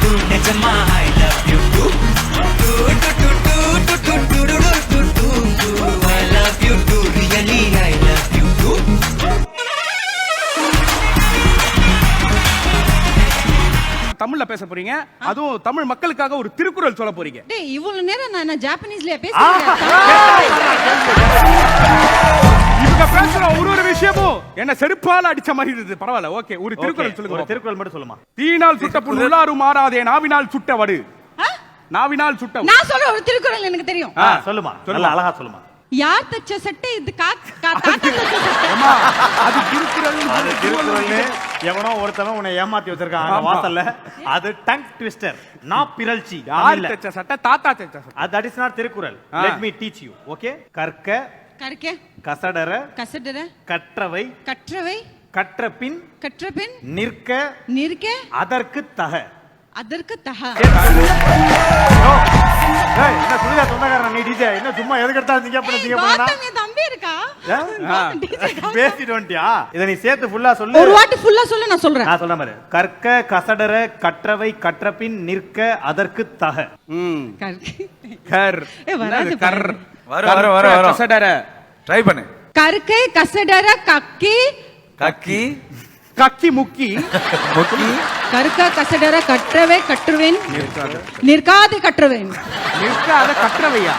too, நிஜமா I love you too. I love you too, really I love you too. தமிழ்ல பேச போறீங்க, அதுவும் தமிழ் மக்களுக்காக ஒரு திருக்குறள் சொல்ல போறீங்க. டேய் இவ்வளவு நேரம் நான் ஜாப்பனீஸ்ல பேசுறேன். இவங்க பேசுற ஒரு விஷயமும் என்ன செருப்பால அடிச்ச மாதிரி இருந்தது. பரவாயில்ல, ஓகே. ஒரு திருக்குறள் சொல்லுங்க. ஒரு திருக்குறள் மட்டும் சொல்லுமா. தீயினால் சுட்ட புண் உள்ளாரும் மாறாதே, நாவினால் சுட்ட வடு. நாவினால் சுட்ட. நான் சொல்ற ஒரு திருக்குறள் எனக்கு தெரியும். சொல்லுமா, நல்லா அழகா சொல்லுமா. யார் தச்ச சட்டை இது தாத்தா தச்ச சட்டை. அம்மா அது திருக்குறள். அது திருக்குறள்னு எவனோ ஒருத்தவன் உன்னை ஏமாத்தி வச்சிருக்கான் அந்த வாசல்ல. அது டங் ட்விஸ்டர், நான் பிறழ்ச்சி. யார் தச்ச சட்டை? தாத்தா தச்ச சட்டை. That is not Thirukkural. Let me teach you. Okay. கற்க கற்க கசடர கசடர கற்றவை கற்றவை கற்றபின் கற்றபின் நிற்க நிற்க அதற்கு தக. அதற்கு தக. என்ன சுனிதா சொந்தக்காரன் நீ டிஜே என்ன சும்மா எதுக்கு எடுத்தா நீங்க பண்ணா என் தம்பி இருக்கா பேசிட்டு வந்துட்டியா? இத நீ சேர்த்து ஃபுல்லா சொல்லு. ஒரு வாட்டி ஃபுல்லா சொல்லு, நான் சொல்றேன். நான் சொல்றேன் பாரு. கற்க கசடர கற்றவை கற்றபின் நிற்க அதற்கு தக. கர் வராது கர் வர கசடர ட்ரை பண்ணு. கற்கை கசடர கக்கி கக்கி கக்கி முக்கி முக்கி கற்க கசடர கற்றவை கற்றுவேன் நிற்காது கற்றுவேன் நிற்காத கற்றவையா?